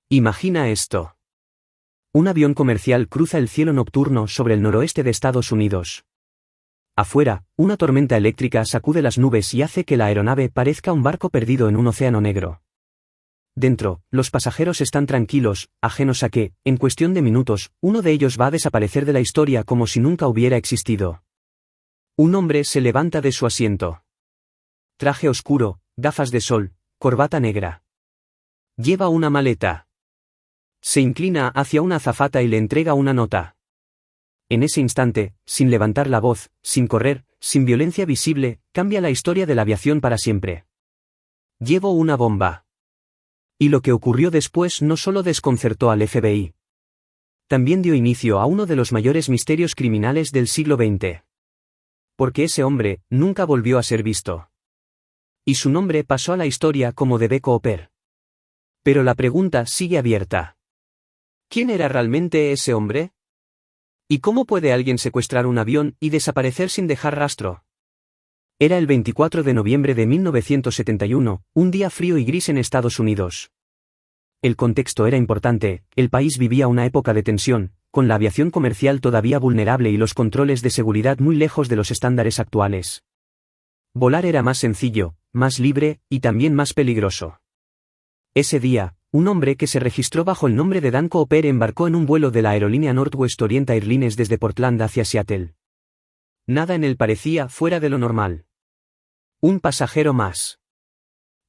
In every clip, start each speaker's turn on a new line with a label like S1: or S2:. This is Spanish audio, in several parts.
S1: Imagina esto. Un avión comercial cruza el cielo nocturno sobre el noroeste de Estados Unidos. Afuera, una tormenta eléctrica sacude las nubes y hace que la aeronave parezca un barco perdido en un océano negro. Dentro, los pasajeros están tranquilos, ajenos a que, en cuestión de minutos, uno de ellos va a desaparecer de la historia como si nunca hubiera existido. Un hombre se levanta de su asiento. Traje oscuro, gafas de sol, corbata negra. Lleva una maleta. Se inclina hacia una azafata y le entrega una nota. En ese instante, sin levantar la voz, sin correr, sin violencia visible, cambia la historia de la aviación para siempre. Llevo una bomba. Y lo que ocurrió después no solo desconcertó al FBI. También dio inicio a uno de los mayores misterios criminales del siglo XX. Porque ese hombre nunca volvió a ser visto. Y su nombre pasó a la historia como DB Cooper. Pero la pregunta sigue abierta. ¿Quién era realmente ese hombre? ¿Y cómo puede alguien secuestrar un avión y desaparecer sin dejar rastro? Era el 24 de noviembre de 1971, un día frío y gris en Estados Unidos. El contexto era importante, el país vivía una época de tensión, con la aviación comercial todavía vulnerable y los controles de seguridad muy lejos de los estándares actuales. Volar era más sencillo, más libre, y también más peligroso. Ese día, un hombre que se registró bajo el nombre de Dan Cooper embarcó en un vuelo de la aerolínea Northwest Orient Airlines desde Portland hacia Seattle. Nada en él parecía fuera de lo normal. Un pasajero más.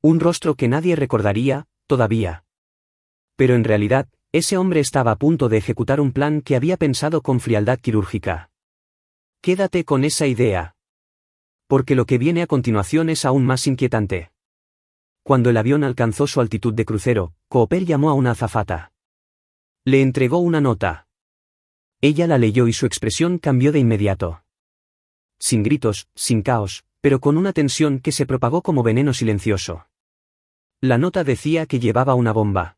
S1: Un rostro que nadie recordaría, todavía. Pero en realidad, ese hombre estaba a punto de ejecutar un plan que había pensado con frialdad quirúrgica. Quédate con esa idea. Porque lo que viene a continuación es aún más inquietante. Cuando el avión alcanzó su altitud de crucero, Cooper llamó a una azafata. Le entregó una nota. Ella la leyó y su expresión cambió de inmediato. Sin gritos, sin caos, pero con una tensión que se propagó como veneno silencioso. La nota decía que llevaba una bomba.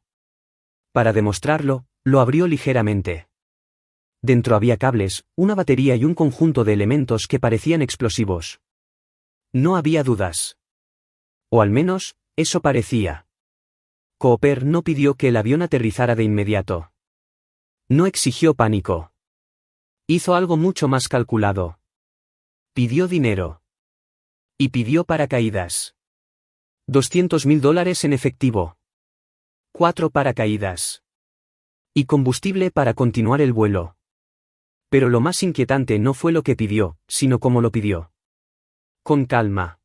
S1: Para demostrarlo, lo abrió ligeramente. Dentro había cables, una batería y un conjunto de elementos que parecían explosivos. No había dudas. O al menos, eso parecía. Cooper no pidió que el avión aterrizara de inmediato. No exigió pánico. Hizo algo mucho más calculado. Pidió dinero. Y pidió paracaídas. $200.000 en efectivo. 4 paracaídas. Y combustible para continuar el vuelo. Pero lo más inquietante no fue lo que pidió, sino cómo lo pidió. Con calma.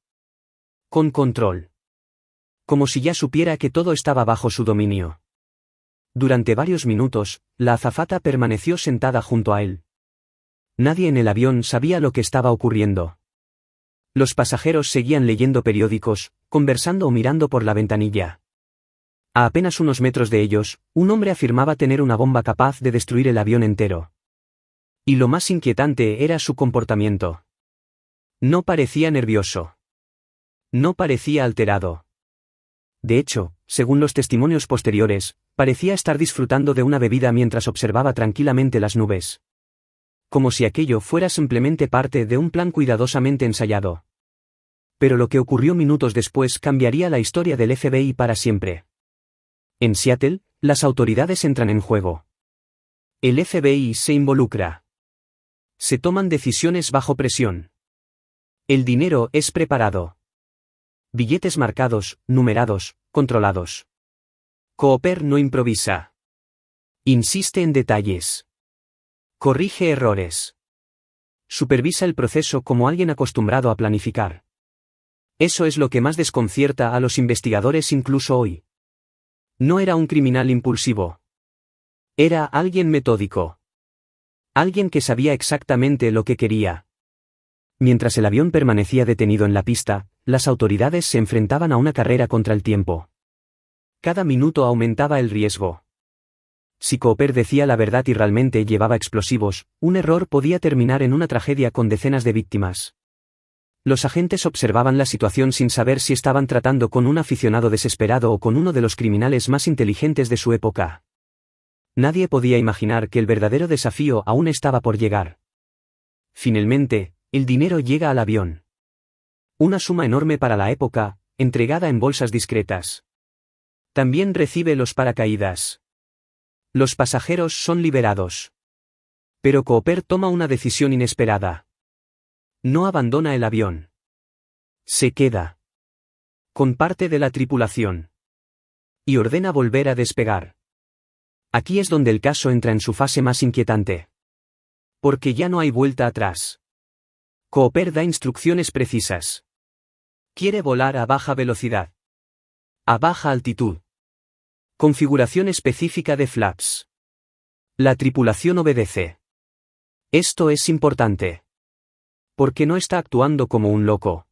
S1: Con control. Como si ya supiera que todo estaba bajo su dominio. Durante varios minutos, la azafata permaneció sentada junto a él. Nadie en el avión sabía lo que estaba ocurriendo. Los pasajeros seguían leyendo periódicos, conversando o mirando por la ventanilla. A apenas unos metros de ellos, un hombre afirmaba tener una bomba capaz de destruir el avión entero. Y lo más inquietante era su comportamiento. No parecía nervioso. No parecía alterado. De hecho, según los testimonios posteriores, parecía estar disfrutando de una bebida mientras observaba tranquilamente las nubes. Como si aquello fuera simplemente parte de un plan cuidadosamente ensayado. Pero lo que ocurrió minutos después cambiaría la historia del FBI para siempre. En Seattle, las autoridades entran en juego. El FBI se involucra. Se toman decisiones bajo presión. El dinero es preparado. Billetes marcados, numerados, controlados. Cooper no improvisa. Insiste en detalles. Corrige errores. Supervisa el proceso como alguien acostumbrado a planificar. Eso es lo que más desconcierta a los investigadores incluso hoy. No era un criminal impulsivo. Era alguien metódico. Alguien que sabía exactamente lo que quería. Mientras el avión permanecía detenido en la pista, las autoridades se enfrentaban a una carrera contra el tiempo. Cada minuto aumentaba el riesgo. Si Cooper decía la verdad y realmente llevaba explosivos, un error podía terminar en una tragedia con decenas de víctimas. Los agentes observaban la situación sin saber si estaban tratando con un aficionado desesperado o con uno de los criminales más inteligentes de su época. Nadie podía imaginar que el verdadero desafío aún estaba por llegar. Finalmente, el dinero llega al avión. Una suma enorme para la época, entregada en bolsas discretas. También recibe los paracaídas. Los pasajeros son liberados. Pero Cooper toma una decisión inesperada. No abandona el avión. Se queda con parte de la tripulación y ordena volver a despegar. Aquí es donde el caso entra en su fase más inquietante. Porque ya no hay vuelta atrás. Cooper da instrucciones precisas. Quiere volar a baja velocidad. A baja altitud. Configuración específica de flaps. La tripulación obedece. Esto es importante. Porque no está actuando como un loco.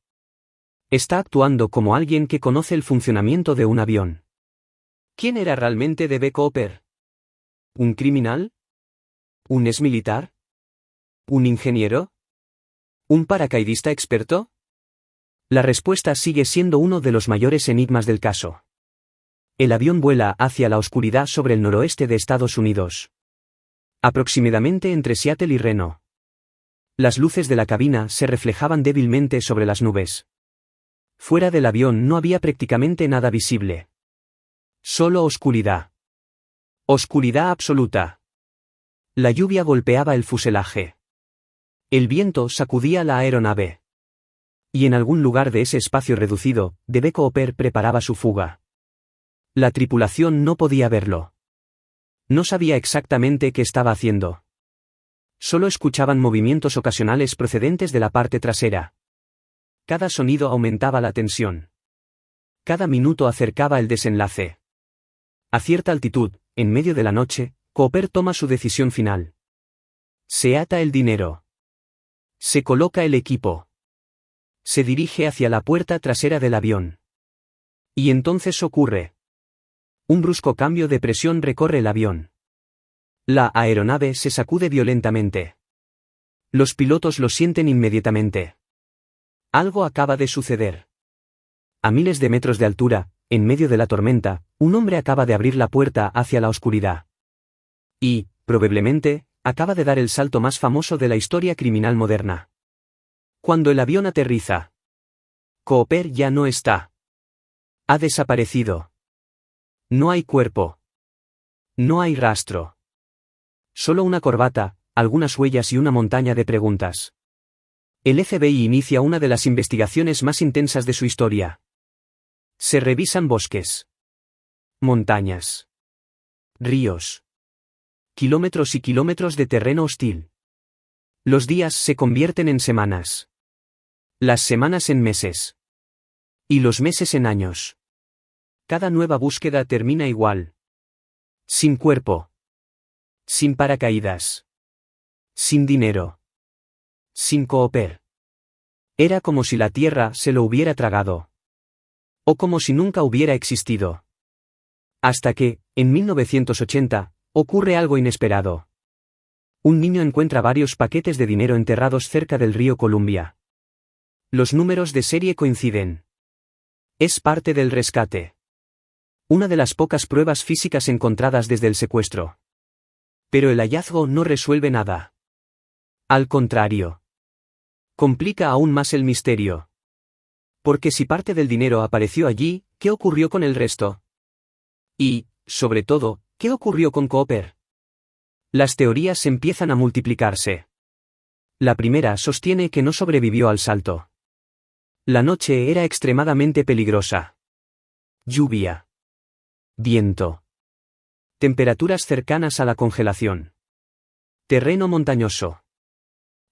S1: Está actuando como alguien que conoce el funcionamiento de un avión. ¿Quién era realmente D.B. Cooper? ¿Un criminal? ¿Un exmilitar? ¿Un ingeniero? ¿Un paracaidista experto? La respuesta sigue siendo uno de los mayores enigmas del caso. El avión vuela hacia la oscuridad sobre el noroeste de Estados Unidos. Aproximadamente entre Seattle y Reno. Las luces de la cabina se reflejaban débilmente sobre las nubes. Fuera del avión no había prácticamente nada visible. Solo oscuridad. Oscuridad absoluta. La lluvia golpeaba el fuselaje. El viento sacudía la aeronave. Y en algún lugar de ese espacio reducido, D.B. Cooper preparaba su fuga. La tripulación no podía verlo. No sabía exactamente qué estaba haciendo. Solo escuchaban movimientos ocasionales procedentes de la parte trasera. Cada sonido aumentaba la tensión. Cada minuto acercaba el desenlace. A cierta altitud, en medio de la noche, Cooper toma su decisión final. Se ata el dinero. Se coloca el equipo. Se dirige hacia la puerta trasera del avión. Y entonces ocurre. Un brusco cambio de presión recorre el avión. La aeronave se sacude violentamente. Los pilotos lo sienten inmediatamente. Algo acaba de suceder. A miles de metros de altura, en medio de la tormenta, un hombre acaba de abrir la puerta hacia la oscuridad. Y, probablemente, acaba de dar el salto más famoso de la historia criminal moderna. Cuando el avión aterriza, Cooper ya no está. Ha desaparecido. No hay cuerpo. No hay rastro. Solo una corbata, algunas huellas y una montaña de preguntas. El FBI inicia una de las investigaciones más intensas de su historia. Se revisan bosques, montañas, ríos, kilómetros y kilómetros de terreno hostil. Los días se convierten en semanas. Las semanas en meses. Y los meses en años. Cada nueva búsqueda termina igual. Sin cuerpo. Sin paracaídas. Sin dinero. Sin Cooper. Era como si la tierra se lo hubiera tragado. O como si nunca hubiera existido. Hasta que, en 1980, ocurre algo inesperado. Un niño encuentra varios paquetes de dinero enterrados cerca del río Columbia. Los números de serie coinciden. Es parte del rescate. Una de las pocas pruebas físicas encontradas desde el secuestro. Pero el hallazgo no resuelve nada. Al contrario. Complica aún más el misterio. Porque si parte del dinero apareció allí, ¿qué ocurrió con el resto? Y, sobre todo, ¿qué ocurrió con Cooper? Las teorías empiezan a multiplicarse. La primera sostiene que no sobrevivió al salto. La noche era extremadamente peligrosa. Lluvia. Viento. Temperaturas cercanas a la congelación. Terreno montañoso.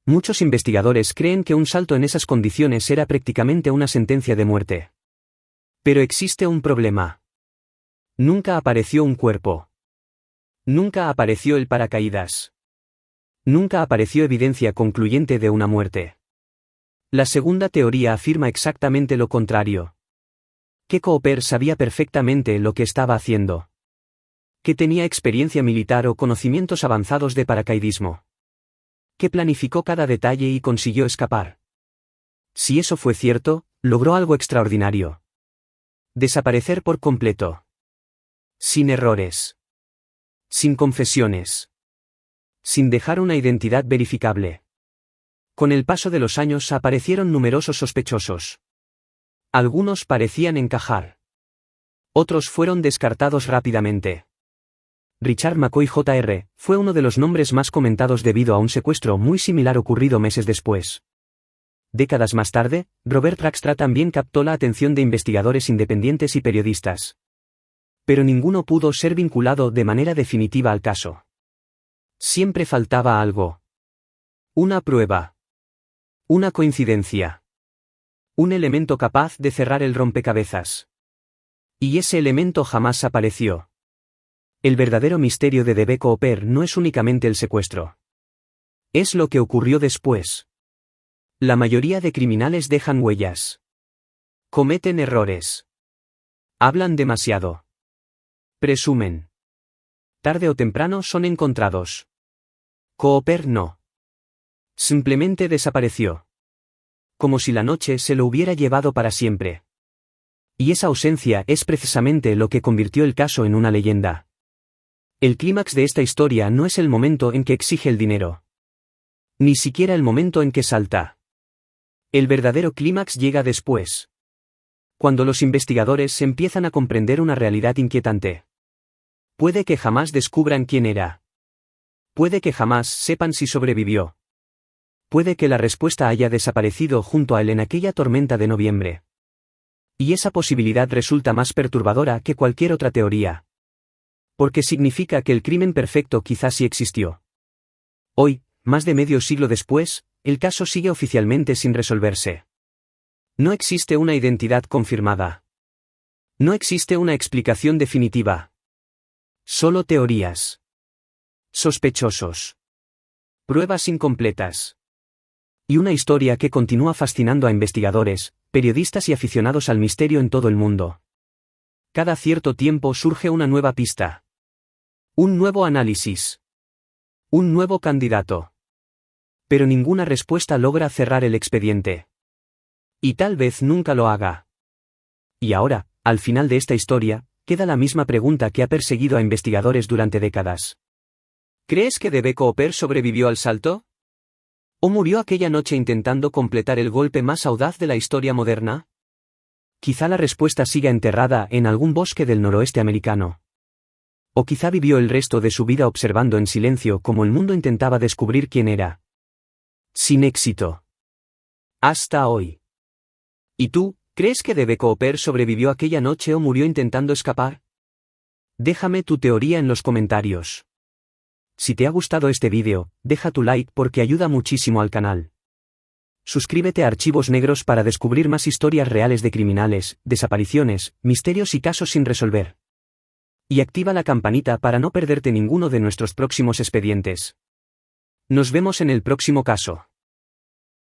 S1: Muchos investigadores creen que un salto en esas condiciones era prácticamente una sentencia de muerte. Pero existe un problema. Nunca apareció un cuerpo. Nunca apareció el paracaídas. Nunca apareció evidencia concluyente de una muerte. La segunda teoría afirma exactamente lo contrario. Que Cooper sabía perfectamente lo que estaba haciendo. Que tenía experiencia militar o conocimientos avanzados de paracaidismo. Que planificó cada detalle y consiguió escapar. Si eso fue cierto, logró algo extraordinario. Desaparecer por completo. Sin errores. Sin confesiones. Sin dejar una identidad verificable. Con el paso de los años aparecieron numerosos sospechosos. Algunos parecían encajar. Otros fueron descartados rápidamente. Richard McCoy Jr., fue uno de los nombres más comentados debido a un secuestro muy similar ocurrido meses después. Décadas más tarde, Robert Rackstra también captó la atención de investigadores independientes y periodistas. Pero ninguno pudo ser vinculado de manera definitiva al caso. Siempre faltaba algo. Una prueba. Una coincidencia. Un elemento capaz de cerrar el rompecabezas. Y ese elemento jamás apareció. El verdadero misterio de DB Cooper no es únicamente el secuestro. Es lo que ocurrió después. La mayoría de criminales dejan huellas. Cometen errores. Hablan demasiado. Presumen. Tarde o temprano son encontrados. Cooper no. Simplemente desapareció. Como si la noche se lo hubiera llevado para siempre. Y esa ausencia es precisamente lo que convirtió el caso en una leyenda. El clímax de esta historia no es el momento en que exige el dinero. Ni siquiera el momento en que salta. El verdadero clímax llega después. Cuando los investigadores empiezan a comprender una realidad inquietante. Puede que jamás descubran quién era. Puede que jamás sepan si sobrevivió. Puede que la respuesta haya desaparecido junto a él en aquella tormenta de noviembre. Y esa posibilidad resulta más perturbadora que cualquier otra teoría. Porque significa que el crimen perfecto quizás sí existió. Hoy, más de medio siglo después, el caso sigue oficialmente sin resolverse. No existe una identidad confirmada. No existe una explicación definitiva. Solo teorías. Sospechosos. Pruebas incompletas. Y una historia que continúa fascinando a investigadores, periodistas y aficionados al misterio en todo el mundo. Cada cierto tiempo surge una nueva pista. Un nuevo análisis. Un nuevo candidato. Pero ninguna respuesta logra cerrar el expediente. Y tal vez nunca lo haga. Y ahora, al final de esta historia, queda la misma pregunta que ha perseguido a investigadores durante décadas. ¿Crees que DB Cooper sobrevivió al salto? ¿O murió aquella noche intentando completar el golpe más audaz de la historia moderna? Quizá la respuesta siga enterrada en algún bosque del noroeste americano. O quizá vivió el resto de su vida observando en silencio cómo el mundo intentaba descubrir quién era. Sin éxito. Hasta hoy. ¿Y tú, crees que DB Cooper sobrevivió aquella noche o murió intentando escapar? Déjame tu teoría en los comentarios. Si te ha gustado este vídeo, deja tu like porque ayuda muchísimo al canal. Suscríbete a Archivos Negros para descubrir más historias reales de criminales, desapariciones, misterios y casos sin resolver. Y activa la campanita para no perderte ninguno de nuestros próximos expedientes. Nos vemos en el próximo caso.